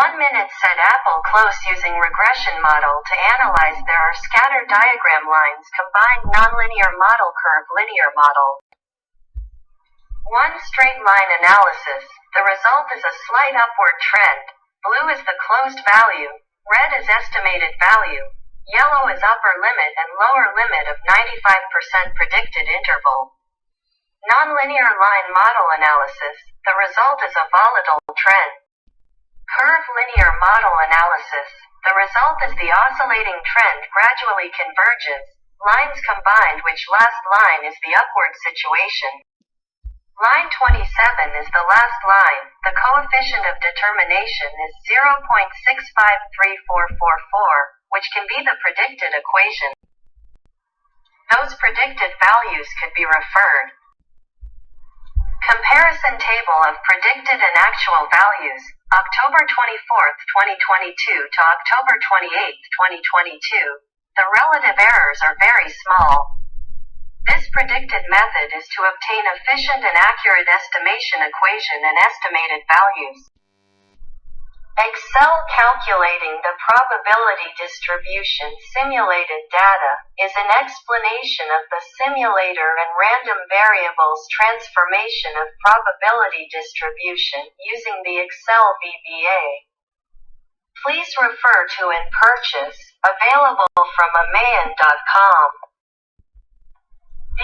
1 minute set APPL close using regression model to analyze there are scatter diagram lines combined nonlinear model curve linear model. 1 straight line analysis. The result is a slight upward trend. Blue is the closed value, red is estimated value, yellow is upper limit and lower limit of 95% predicted interval. Nonlinear line model analysis. The result is a volatile trend. Curve linear model analysis. The result is the oscillating trend gradually converges, lines combined which last line is the upward situation. Line 27 is the last line. The coefficient of determination is 0.653444, which can be the predicted equation. Those predicted values could be referred. Comparison table of predicted and actual values, October 24, 2022 to October 28, 2022. The relative errors are very small. This predicted method is to obtain efficient and accurate estimation equation and estimated values. Excel calculating the probability distribution simulated data is an explanation of the simulator and random variables transformation of probability distribution using the Excel VBA. Please refer to in purchase, available from amayan.com.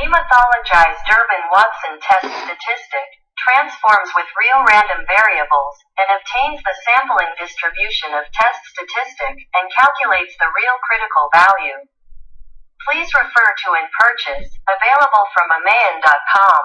Demythologized Durbin-Watson test statistic transforms with real random variables and obtains the sampling distribution of test statistic and calculates the real critical value. Please refer to in purchase, available from amayan.com.